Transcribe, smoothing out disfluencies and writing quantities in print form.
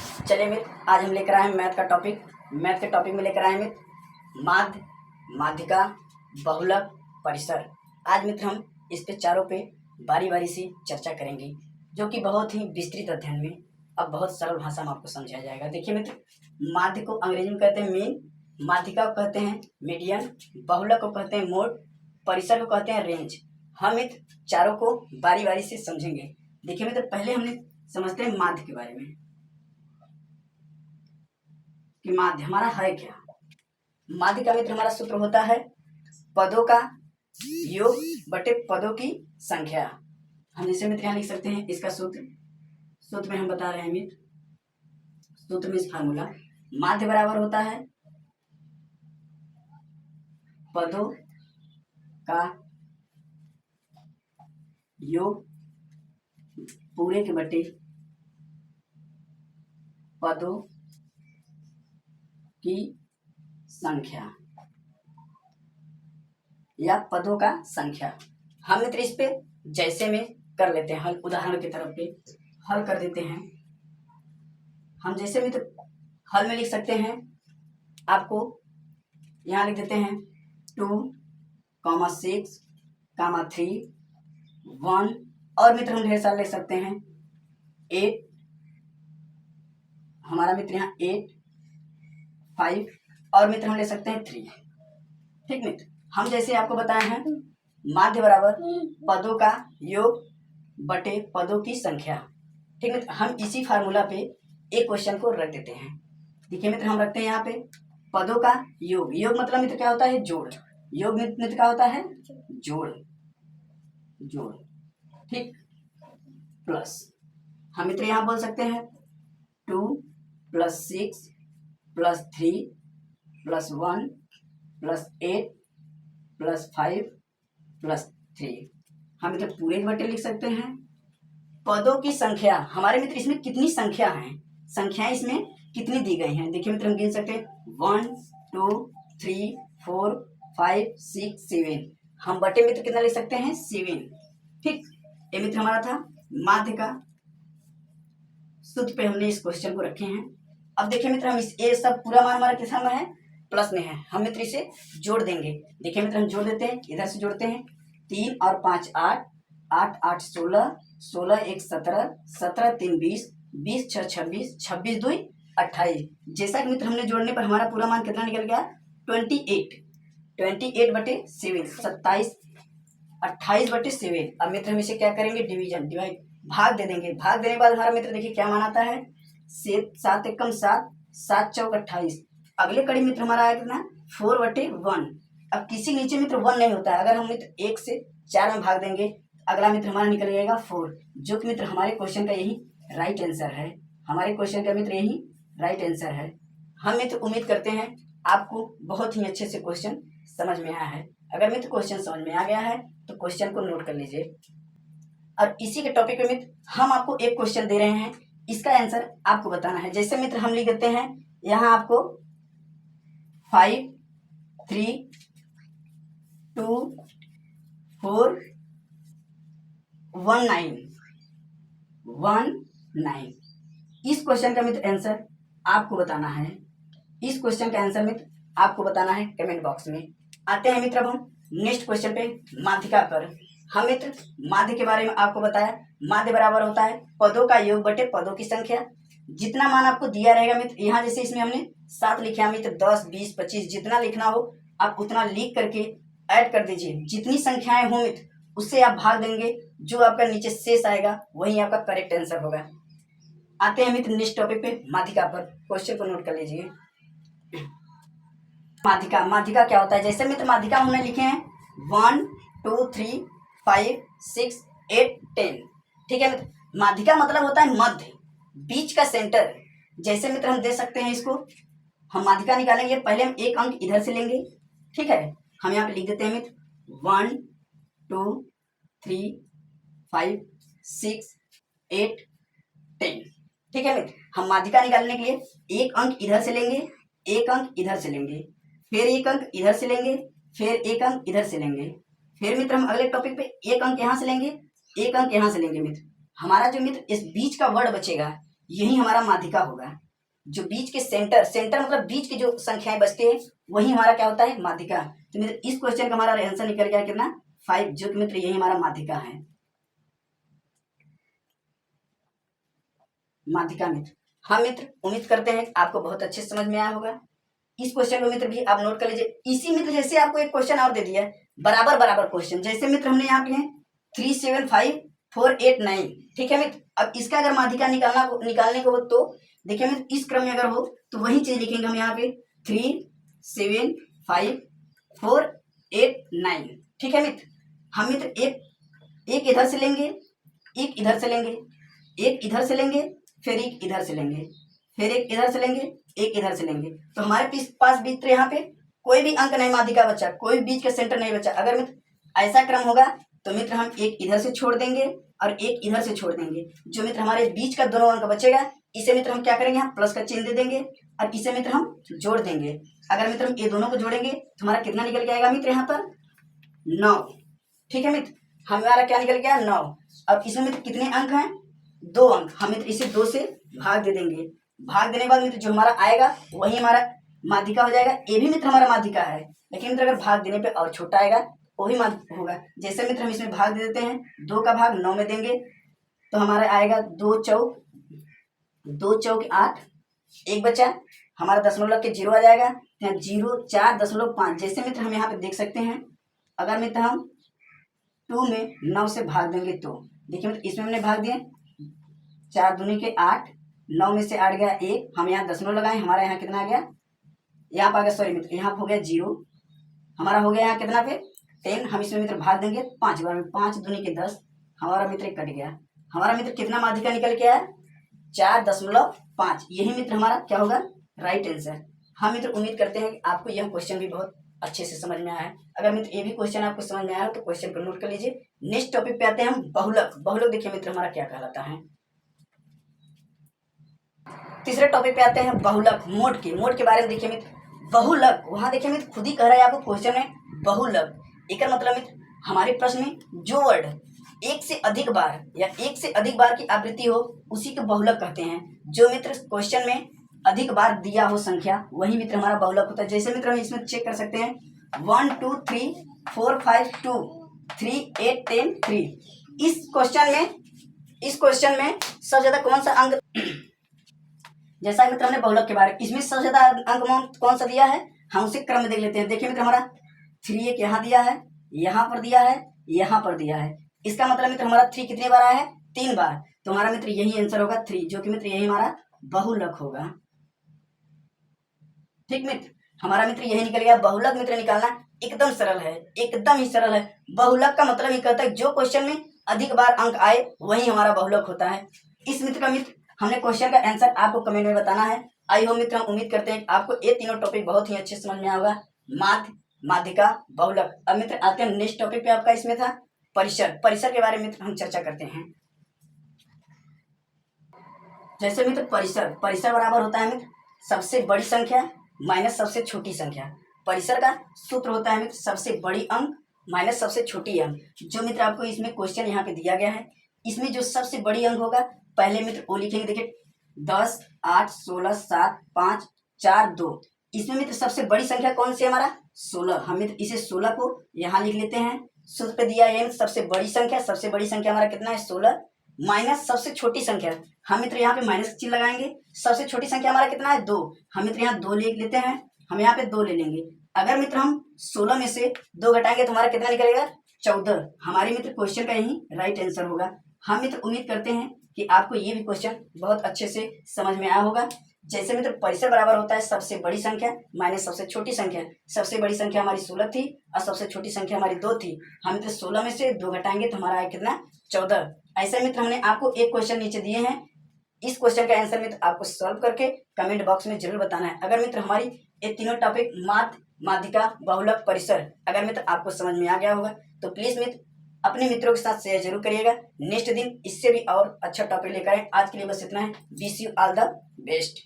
चलिए मित्र, आज हम लेकर आए हैं मैथ का टॉपिक। मैथ के टॉपिक में लेकर आए हैं मित्र माध्य, माध्यिका, बहुलक, परिसर। आज मित्र हम इस पे चारों पे बारी बारी से चर्चा करेंगे, जो कि बहुत ही विस्तृत अध्ययन में अब बहुत सरल भाषा में आपको समझाया जाएगा। देखिए मित्र, माध्य को अंग्रेजी में कहते हैं मीन, माध्यिका को कहते हैं मीडियन, बहुलक को कहते हैं मोड, परिसर को कहते हैं रेंज। हम मित्र चारों को बारी बारी से समझेंगे। देखिए मित्र, पहले हमने समझते हैं माध्य के बारे में कि माध्य हमारा है क्या। माध्य का मित्र हमारा सूत्र होता है पदों का योग बटे पदों की संख्या। हम जैसे मित्र यहाँ लिख सकते हैं इसका सूत्र में हम बता रहे हैं मित्र, सूत्र में इस फार्मूला माध्य बराबर होता है पदों का योग पूरे के बटे पदों की संख्या या पदों का संख्या। हम मित्र इस पे जैसे में कर लेते हैं हल, उदाहरण की तरफ पे हल कर देते हैं। हम जैसे मित्र हल में लिख सकते हैं, आपको यहाँ लिख देते हैं 2, 6, 3, 1 और मित्र हम ढेर सारे लिख सकते हैं 8, हमारा मित्र यहाँ 8, 5 और मित्र हम ले सकते हैं 3। ठीक मित्र, हम जैसे आपको बताए हैं माध्य बराबर पदों का योग बटे पदों की संख्या। ठीक मित्र, हम इसी फार्मूला पे एक क्वेश्चन को रख देते हैं। देखिए मित्र, हम रखते हैं यहाँ पे पदों का योग। योग मतलब मित्र क्या होता है? जोड़। योग मित्र क्या होता है? जोड़। ठीक, प्लस हम मित्र यहाँ बोल सकते हैं 2 + 6 + 3 + 1 + 8 + 5 + 3। हम इधर पूरे के बटे लिख सकते हैं। पदों की संख्या हमारे मित्र इसमें कितनी संख्या है, संख्याएं इसमें कितनी दी गई हैं। देखिए मित्र हम गिन सकते हैं 1, 2, 3, 4, 5, 6, 7। हम बटे मित्र कितना लिख सकते हैं? 7। ठीक, ये मित्र हमारा था माध्य का सूत्र पे हमने इस क्वेश्चन को रखे हैं। अब देखिए मित्र, हम इस ये सब पूरा मान हमारा किस में है? प्लस में है। हम मित्र इसे जोड़ देंगे। देखिए मित्र हम जोड़ देते हैं, इधर से जोड़ते हैं 3 और 5 8, 8 8 16, 16 1 17, 17 3 20, 20 6 26, 26 2 28। जैसा कि मित्र हमने जोड़ने पर हमारा पूरा मान कितना निकल गया? 28। 28 बटे 7, 27, 28 बटे 7। अब मित्र हम इसे क्या करेंगे? डिवीजन, डिवाइड, भाग दे देंगे। भाग देने के बाद हमारा मित्र देखिए क्या मान आता है? 7 एकम 7, 7 चौक 28। अगले कड़ी मित्र हमारा आया कितना? 4/1। अब किसी नीचे मित्र 1 नहीं होता है। अगर हम मित्र 1 से 4 में भाग देंगे, अगला मित्र हमारा निकल जाएगा 4, जो कि मित्र हमारे क्वेश्चन का यही राइट आंसर है। हमारे क्वेश्चन का मित्र यही राइट आंसर है। हम मित्र उम्मीद करते हैं आपको बहुत ही अच्छे से क्वेश्चन समझ में आया है। अगर मित्र क्वेश्चन समझ में आ गया है तो क्वेश्चन को नोट कर लीजिए। और इसी के टॉपिक पे मित्र हम आपको एक क्वेश्चन दे रहे हैं, इसका आंसर आपको बताना है। जैसे मित्र हम लिख देते हैं यहाँ आपको 5 3 2 4 1 9। इस क्वेश्चन का मित्र आंसर आपको बताना है। इस क्वेश्चन का आंसर मित्र आपको बताना है कमेंट बॉक्स में। आते हैं मित्र अब हम नेक्स्ट क्वेश्चन पे, माध्यिका पर। हम मित्र माध्य के बारे में आपको बताया, माध्य बराबर होता है पदों का योग बटे पदों की संख्या। जितना मान आपको दिया रहेगा मित्र, यहाँ जैसे इसमें हमने 7 लिखा मित्र, 10 20 25 जितना लिखना हो आप उतना लिख करके ऐड कर दीजिए। जितनी संख्याएं हो मित्र उससे आप भाग देंगे, जो आपका नीचे शेष आएगा वही आपका करेक्ट आंसर होगा। आते हैं मित्र नेक्स्ट टॉपिक पे, माध्यिका पर। क्वेश्चन को नोट कर लीजिए। माध्यिका, माध्यिका क्या होता है? जैसे मित्र माध्यिका हमने लिखे हैं 1 2 3 5 6 8 10। ठीक है मित्र, माध्यिका मतलब होता है मध्य, बीच का सेंटर। जैसे मित्र हम दे सकते हैं इसको, हम माध्यिका निकालेंगे, पहले हम एक अंक इधर से लेंगे। ठीक है, हम यहाँ पे लिख देते हैं मित्र 1 2 3 5 6 8 10। ठीक है मित्र, हम माध्यिका निकालने के लिए एक अंक इधर से लेंगे, एक अंक इधर से लेंगे, फिर एक अंक इधर से लेंगे, फिर एक अंक इधर से लेंगे, फिर मित्र हम अगले टॉपिक पे एक अंक यहाँ से लेंगे, एक अंक यहाँ से लेंगे। मित्र हमारा जो मित्र इस बीच का वर्ड बचेगा यही हमारा माध्यिका होगा। जो बीच के सेंटर मतलब बीच की जो संख्याएं बचती है वही हमारा क्या होता है, माध्यिका। तो मित्र इस क्वेश्चन का हमारा आंसर निकल गया कितना, 5, जो कि मित्र यही हमारा माध्यिका है, माध्यिका मित्र। हाँ मित्र, उम्मीद करते हैं आपको बहुत अच्छे से समझ में आया होगा। इस क्वेश्चन को मित्र भी आप नोट कर लीजिए। इसी मित्र जैसे आपको एक क्वेश्चन और दे दिया है, बराबर क्वेश्चन, जैसे मित्र हमने यहाँ पे 3, 7, 5, 4, 8, 9, ठीक है मित्र। अब इसका अगर माध्यिका निकालने को हो तो देखिए मित्र इस क्रम में अगर हो तो वही चीज लिखेंगे हम यहाँ पे 3, 7, 5, 4, 8, 9, ठीक है मित्र। हम मित्र एक इधर से लेंगे, एक इधर से लेंगे, एक इधर से लेंगे, फिर एक इधर से लेंगे, फिर एक इधर से लेंगे, एक इधर से लेंगे। तो हमारे पास मित्र यहाँ पे कोई भी अंक नहीं माध्यिका बचा, कोई बीच का सेंटर नहीं बचा। अगर मित्र ऐसा क्रम होगा तो मित्र हम एक इधर से छोड़ देंगे और एक इधर से छोड़ देंगे। जो मित्र हमारे बीच का दोनों अंक बचेगा इसे मित्र हम क्या करेंगे, हम प्लस का चिन्ह दे देंगे और इसे मित्र हम जोड़ देंगे। अगर मित्र हम ये दोनों को जोड़ेंगे तो हमारा कितना निकल के आएगा मित्र, यहाँ पर 9, ठीक है मित्र। हमारा क्या निकल गया, 9। अब इसमें मित्र कितने अंक हैं, 2 अंक। हम मित्र इसे 2 से भाग दे देंगे। भाग देने के बाद मित्र जो हमारा आएगा वही हमारा माध्यिका हो जाएगा। ये भी मित्र हमारा माध्यिका है, लेकिन मित्र अगर भाग देने पे और छोटा आएगा वही माध्यिका होगा। जैसे मित्र हम इसमें भाग दे देते हैं, 2 का भाग 9 में देंगे तो हमारा आएगा 2 चौक 8, एक बचा हमारा दशमलव के 0 आ जाएगा, 0.4.5। जैसे मित्र हम यहाँ पे देख सकते हैं, अगर मित्र हम 2 में 9 से भाग देंगे तो देखिए मित्र इसमें हमने भाग दिए 4 दूनी के 8, 9 में से 8 गया 1, हम यहाँ दशमलव लगाए, हमारा यहाँ कितना आ गया, यहाँ पर आ गया, सॉरी मित्र यहाँ हो गया 0, हमारा हो गया यहाँ कितना पे 10। हम इसमें मित्र भाग देंगे 5 बार में, 5 दूनी के 10, हमारा मित्र कट गया। हमारा मित्र कितना माध्यिका निकल के आया, 4.5। यही मित्र हमारा क्या होगा, राइट आंसर। हम मित्र उम्मीद करते हैं कि आपको यह क्वेश्चन भी बहुत अच्छे से समझ में आया है। अगर मित्र ये भी क्वेश्चन आपको समझ में आया हो तो क्वेश्चन को नोट कर लीजिए। नेक्स्ट टॉपिक पे आते हैं हम, बहुलक देखिए मित्र हमारा क्या कहलाता है। तीसरे टॉपिक पे आते हैं बहुलक, मोड के बारे में देखिए मित्र। बहुलक, वहां देखिए मित्र खुद ही कह रहा है आपको क्वेश्चन में बहुलक। एक मतलब मित्र हमारे प्रश्न में जो वर्ड एक से अधिक बार या एक से अधिक बार की आवृत्ति हो उसी को बहुलक कहते हैं। जो मित्र क्वेश्चन में अधिक बार दिया हो संख्या वही मित्र हमारा बहुलक होता है। जैसे मित्र हम इसमें चेक कर सकते हैं 1 2 3 4 5 2 3 8 10 3। इस क्वेश्चन में सबसे ज्यादा कौन सा अंक, जैसा मित्र हमने बहुलक के बारे, इसमें सबसे ज्यादा अंक कौन सा दिया है, हम उसे क्रम में देख लेते हैं। देखिए मित्र हमारा 3 एक यहाँ दिया है, यहाँ पर दिया है, यहाँ पर दिया है। इसका मतलब मित्र हमारा 3 कितने बार आया है, 3 बार। तो हमारा मित्र यही आंसर होगा 3, जो कि मित्र यही हमारा बहुलक होगा। ठीक मित्र, हमारा मित्र यही निकल गया। बहुलक मित्र निकालना एकदम सरल है, एकदम ही सरल है। बहुलक का मतलब ये कहता है जो क्वेश्चन में अधिक बार अंक आए वही हमारा बहुलक होता है। इस मित्र का मित्र हमने क्वेश्चन का आंसर आपको कमेंट में बताना है। आई हो मित्र, हम उम्मीद करते हैं आपको ये तीनों टॉपिक बहुत ही अच्छे समझ में आया होगा, माध्य, माध्यिका, बहुलक। अब मित्र आते हैं नेक्स्ट टॉपिक पे, आपका इसमें था परिसर के बारे में मित्र हम चर्चा करते हैं। जैसे मित्र परिसर बराबर होता है मित्र सबसे बड़ी संख्या माइनस सबसे छोटी संख्या। परिसर का सूत्र होता है मित्र सबसे बड़ी अंक माइनस सबसे छोटी अंक। जो मित्र आपको इसमें क्वेश्चन यहाँ पे दिया गया है, इसमें जो सबसे बड़ी अंक होगा पहले मित्र वो लिखेंगे। देखिए 10 8 16 7 5 4 2। इसमें मित्र सबसे बड़ी संख्या कौन सी है, हमारा 16। हम मित्र इसे 16 को यहाँ लिख लेते हैं। सूत्र पे दिया है सबसे बड़ी संख्या हमारा कितना है 16, माइनस सबसे छोटी संख्या। हम मित्र यहाँ पे माइनस चिन्ह लगाएंगे। सबसे छोटी संख्या हमारा कितना है 2। हम मित्र यहाँ 2 लिख लेते हैं, हम यहाँ पे 2 ले लेंगे। अगर मित्र हम 16 में से 2 घटाएंगे तो हमारा कितना निकलेगा 14। हमारी मित्र क्वेश्चन का यही राइट आंसर होगा। हम मित्र उम्मीद करते हैं कि आपको ये भी क्वेश्चन बहुत अच्छे से समझ में आया होगा। जैसे मित्र परिसर बराबर होता है सबसे बड़ी संख्या माइनस सबसे छोटी संख्या। सबसे बड़ी संख्या हमारी 16 थी और सबसे छोटी संख्या हमारी 2 थी। हम मित्र 16 में से 2 घटाएंगे तो हमारा है कितना 14। ऐसे मित्र हमने आपको एक क्वेश्चन नीचे दिए हैं। इस क्वेश्चन का आंसर मित्र आपको सॉल्व करके कमेंट बॉक्स में जरूर बताना है। अगर मित्र हमारी ये तीनों टॉपिक माध्य, माध्यिका, बहुलक, परिसर अगर मित्र आपको समझ में आ गया होगा तो प्लीज मित्र अपने मित्रों के साथ शेयर जरूर करिएगा। नेक्स्ट दिन इससे भी और अच्छा टॉपिक लेकर आए। आज के लिए बस इतना है। Wish you all the best.